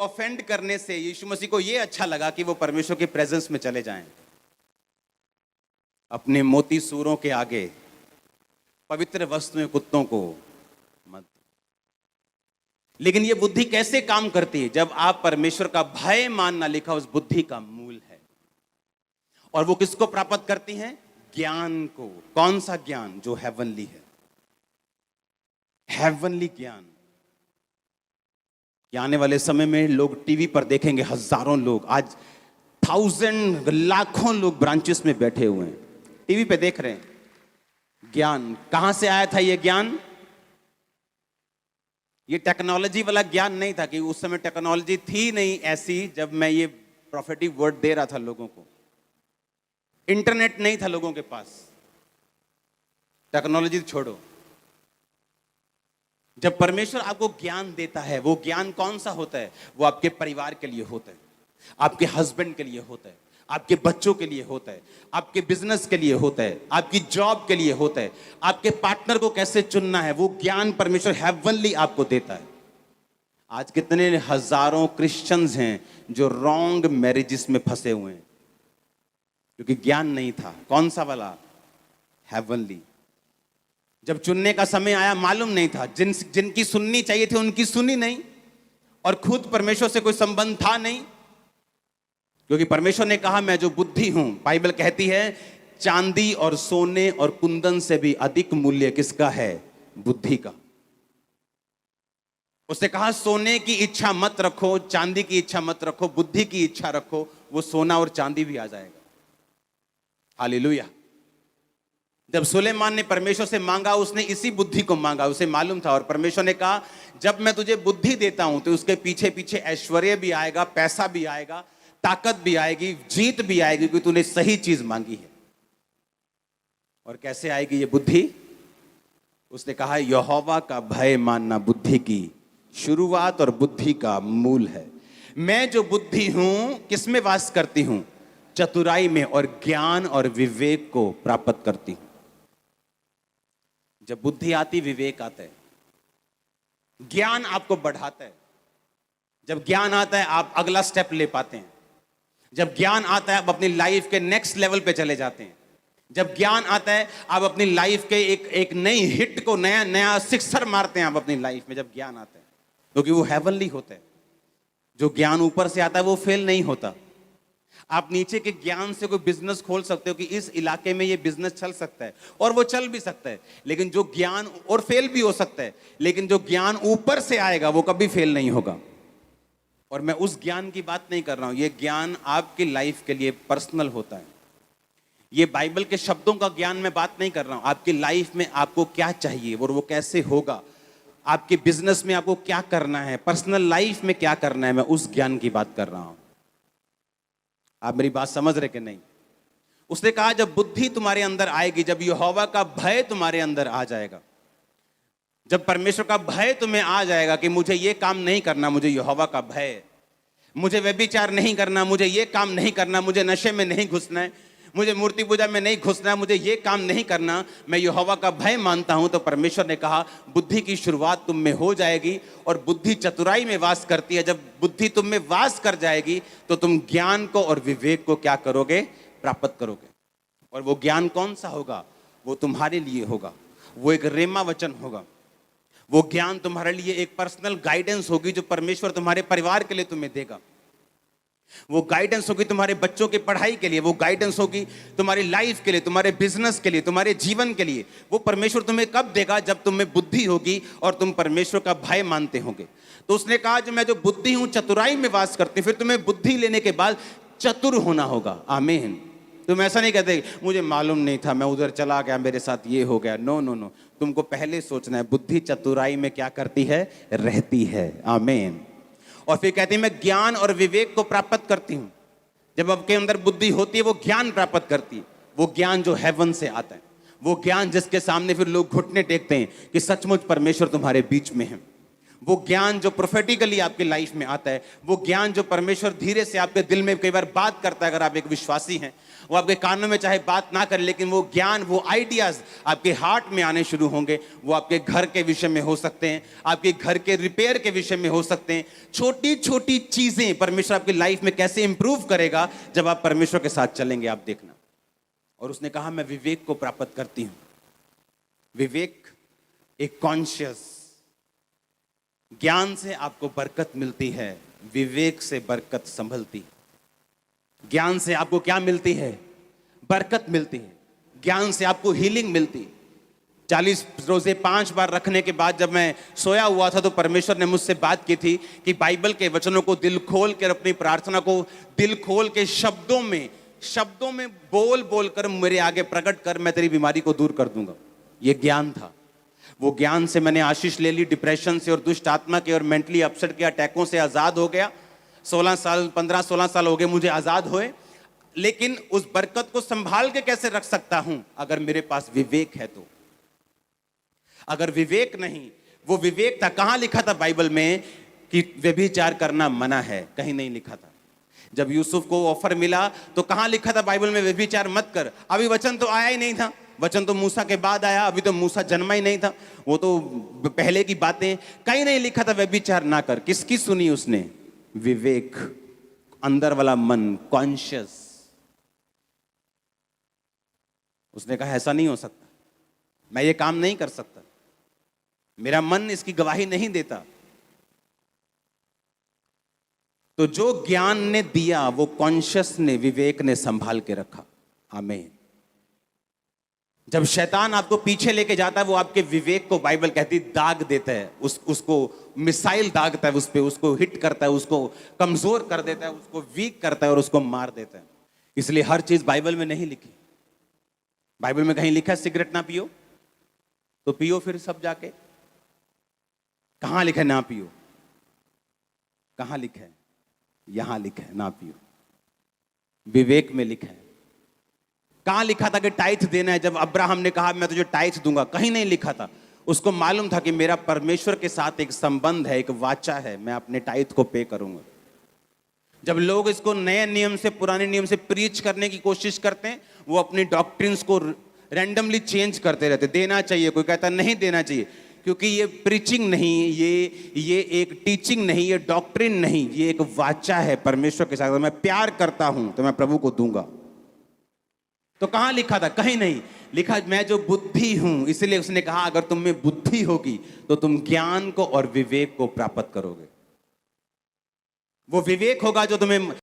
Offend करने से यीशु मसीह को यह अच्छा लगा कि वो परमेश्वर के प्रेजेंस में चले जाएं, अपने मोती सूरों के आगे पवित्र वस्त्र में कुत्तों को मत। लेकिन ये बुद्धि कैसे काम करती है? जब आप परमेश्वर का भय मानना लिखा उस बुद्धि का मूल है। और वो किसको प्राप्त करती हैं? ज्ञान को। कौन सा ज्ञान? जो हेवनली है, हेवनली ज्ञान। कि आने वाले समय में लोग टीवी पर देखेंगे, हजारों लोग, आज 1000 लाखों लोग ब्रांचेस में बैठे हुए हैं, टीवी पे देख रहे हैं। ज्ञान कहां से आया था? ये ज्ञान, ये टेक्नोलॉजी वाला ज्ञान नहीं था, कि उस समय टेक्नोलॉजी थी नहीं ऐसी जब मैं ये प्रोफेटिक वर्ड दे रहा था लोगों को। इंटरनेट नहीं था लोगों के पास, टेक्नोलॉजी छोड़ो। जब परमेश्वर आपको ज्ञान देता है, वो ज्ञान कौन सा होता है? वो आपके परिवार के लिए होता है, आपके हस्बैंड के लिए होता है, आपके बच्चों के लिए होता है, आपके बिजनेस के लिए होता है, आपकी जॉब के लिए होता है, आपके पार्टनर को कैसे चुनना है, वो ज्ञान परमेश्वर हेवनली आपको देता है। आज कितने हजारों क्रिश्चियंस हैं जो रॉन्ग मैरिजेस में फंसे हुए हैं, क्योंकि ज्ञान नहीं था। कौन सा वाला? हेवनली। जब चुनने का समय आया मालूम नहीं था, जिनकी सुननी चाहिए थी उनकी सुनी नहीं, और खुद परमेश्वर से कोई संबंध था नहीं, क्योंकि परमेश्वर ने कहा मैं जो बुद्धि हूं, बाइबल कहती है चांदी और सोने और कुंदन से भी अधिक मूल्य किसका है? बुद्धि का। उसने कहा सोने की इच्छा मत रखो, चांदी की इच्छा मत रखो, बुद्धि की इच्छा रखो, वो सोना और चांदी भी आ जाएगा। हालेलुया। जब सुलेमान ने परमेश्वर से मांगा, उसने इसी बुद्धि को मांगा, उसे मालूम था। और परमेश्वर ने कहा जब मैं तुझे बुद्धि देता हूं तो उसके पीछे पीछे ऐश्वर्य भी आएगा, पैसा भी आएगा, ताकत भी आएगी, जीत भी आएगी, क्योंकि तूने सही चीज मांगी है। और कैसे आएगी ये बुद्धि? उसने कहा यहोवा का भय मानना बुद्धि की शुरुआत और बुद्धि का मूल है। मैं जो बुद्धि हूं किसमें वास करती हूं? चतुराई में, और ज्ञान और विवेक को प्राप्त करती हूं। जब बुद्धि आती, विवेक आता है, ज्ञान आपको बढ़ाता है। जब ज्ञान आता है आप अगला स्टेप ले पाते हैं। जब ज्ञान आता है आप अपनी लाइफ के नेक्स्ट लेवल पे चले जाते हैं। जब ज्ञान आता है आप अपनी लाइफ के एक नई हिट को, नया सिक्सर मारते हैं आप अपनी लाइफ में, जब ज्ञान आता है, क्योंकि वो हेवनली होता है। जो ज्ञान ऊपर से आता है वो फेल नहीं होता। आप नीचे के ज्ञान से कोई बिजनेस खोल सकते हो कि इस इलाके में ये बिजनेस चल सकता है, और वो चल भी सकता है, लेकिन जो ज्ञान, और फेल भी हो सकता है, लेकिन जो ज्ञान ऊपर से आएगा वो कभी फेल नहीं होगा। और मैं उस ज्ञान की बात नहीं कर रहा हूं, ये ज्ञान आपकी लाइफ के लिए पर्सनल होता है। ये बाइबल के शब्दों का ज्ञान मैं बात नहीं कर रहा हूं। आपकी लाइफ में आपको क्या चाहिए और वो कैसे होगा, आपके बिजनेस में आपको क्या करना है, पर्सनल लाइफ में क्या करना है, मैं उस ज्ञान की बात कर रहा हूं। आप मेरी बात समझ रहे कि नहीं? उसने कहा जब बुद्धि तुम्हारे अंदर आएगी, जब यहोवा का भय तुम्हारे अंदर आ जाएगा, जब परमेश्वर का भय तुम्हें आ जाएगा कि मुझे ये काम नहीं करना, मुझे यहोवा का भय, मुझे व्यभिचार नहीं करना, मुझे ये काम नहीं करना, मुझे नशे में नहीं घुसना है, मुझे मूर्ति पूजा में नहीं घुसना है, मुझे ये काम नहीं करना, मैं यहोवा का भय मानता हूं, तो परमेश्वर ने कहा बुद्धि की शुरुआत तुम में हो जाएगी। और बुद्धि चतुराई में वास करती है। जब बुद्धि तुम में वास कर जाएगी तो तुम ज्ञान को और विवेक को क्या करोगे? प्राप्त करोगे। और वो ज्ञान कौन सा होगा? वो तुम्हारे लिए होगा, वो एक रेमा वचन होगा। वो ज्ञान तुम्हारे लिए एक पर्सनल गाइडेंस होगी जो परमेश्वर तुम्हारे परिवार के लिए तुम्हें देगा। वो गाइडेंस होगी तुम्हारे बच्चों की पढ़ाई के लिए, वो गाइडेंस होगी तुम्हारी लाइफ के लिए, तुम्हारे बिजनेस के लिए, तुम्हारे जीवन के लिए। वो परमेश्वर तुम्हें कब देगा? जब तुम में बुद्धि होगी और तुम परमेश्वर का भय मानते होगे। तो उसने कहा जो मैं जो बुद्धि हूं चतुराई में वास करती हूं। फिर तुम्हें बुद्धि लेने के बाद चतुर होना होगा। आमीन। तुम ऐसा नहीं कहते मुझे मालूम नहीं था, मैं उधर चला गया, मेरे साथ ये हो गया। नो नो नो, तुमको पहले सोचना है बुद्धि चतुराई में क्या करती है? रहती है। आमीन। और फिर कहती है मैं ज्ञान और विवेक को प्राप्त करती हूं। जब आपके अंदर बुद्धि होती है वो ज्ञान प्राप्त करती है। वो ज्ञान जो हेवन से आता है, वो ज्ञान जिसके सामने फिर लोग घुटने टेकते हैं कि सचमुच परमेश्वर तुम्हारे बीच में है। वो ज्ञान जो प्रोफेटिकली आपकी लाइफ में आता है, वो ज्ञान जो परमेश्वर धीरे से आपके दिल में कई बार बात करता है, अगर आप एक विश्वासी हैं, वो आपके कानों में चाहे बात ना करे, लेकिन वो ज्ञान, वो आइडियाज आपके हार्ट में आने शुरू होंगे। वो आपके घर के विषय में हो सकते हैं, आपके घर के रिपेयर के विषय में हो सकते हैं। छोटी छोटी चीजें परमेश्वर आपकी लाइफ में कैसे इंप्रूव करेगा जब आप परमेश्वर के साथ चलेंगे, आप देखना। और उसने कहा मैं विवेक को प्राप्त करती हूं। विवेक एक कॉन्शियस ज्ञान से आपको बरकत मिलती है, विवेक से बरकत संभलती। ज्ञान से आपको क्या मिलती है? बरकत मिलती है। ज्ञान से आपको हीलिंग मिलती। 40 रोजे 5 बार रखने के बाद जब मैं सोया हुआ था तो परमेश्वर ने मुझसे बात की थी कि बाइबल के वचनों को दिल खोल कर, अपनी प्रार्थना को दिल खोल के शब्दों में बोल बोल कर मेरे आगे प्रकट कर, मैं तेरी बीमारी को दूर कर दूंगा। यह ज्ञान था। वो ज्ञान से मैंने आशीष ले ली, डिप्रेशन से और दुष्ट आत्मा के और मेंटली अपसेट के अटैकों से आजाद हो गया। 15-16 साल हो गए मुझे आजाद हुए। लेकिन उस बरकत को संभाल के कैसे रख सकता हूं? अगर मेरे पास विवेक है तो। अगर विवेक नहीं, वो विवेक था, कहां लिखा था बाइबल में कि व्यभिचार करना मना है? कहीं नहीं लिखा था। जब यूसुफ को ऑफर मिला तो कहां लिखा था बाइबल में व्यभिचार मत कर? अभी वचन तो आया ही नहीं था। वचन तो मूसा के बाद आया, अभी तो मूसा जन्मा ही नहीं था, वो तो पहले की बातें। कहीं नहीं लिखा था व्यभिचार ना कर। किसकी सुनी उसने? विवेक, अंदर वाला मन, कॉन्शियस। उसने कहा ऐसा नहीं हो सकता, मैं ये काम नहीं कर सकता, मेरा मन इसकी गवाही नहीं देता। तो जो ज्ञान ने दिया वो कॉन्शियस ने, विवेक ने संभाल के रखा। आमीन। जब शैतान आपको पीछे लेके जाता है, वो आपके विवेक को, बाइबल कहती है, दाग देता है, उसको मिसाइल दागता है, उस पे उसको हिट करता है, उसको कमजोर कर देता है, उसको वीक करता है और उसको मार देता है। इसलिए हर चीज बाइबल में नहीं लिखी। बाइबल में कहीं लिखा है सिगरेट ना पियो, तो पियो फिर सब जाके। कहां लिखा है ना पियो? कहां लिखा है? यहां लिखा है ना पियो। विवेक में लिखा है। कहां लिखा था कि टाइथ देना है? जब अब्राहम ने कहा मैं तुझे टाइथ दूंगा, कहीं नहीं लिखा था। उसको मालूम था कि मेरा परमेश्वर के साथ एक संबंध है, एक वाचा है, मैं अपने टाइथ को पे करूंगा। जब लोग इसको नए नियम से, पुराने नियम से प्रीच करने की कोशिश करते हैं, वो अपनी डॉक्ट्रिन्स को रैंडमली चेंज करते रहते। देना चाहिए, कोई कहता नहीं देना चाहिए, क्योंकि ये प्रीचिंग नहीं, ये एक टीचिंग नहीं, ये डॉक्ट्रिन नहीं, ये एक वाचा है परमेश्वर के साथ। मैं प्यार करता हूं तो मैं प्रभु को दूंगा। तो कहां लिखा था? कहीं नहीं लिखा। मैं जो बुद्धि हूं, इसलिए उसने कहा अगर तुम में बुद्धि होगी तो तुम ज्ञान को और विवेक को प्राप्त करोगे। वो विवेक होगा जो तुम्हें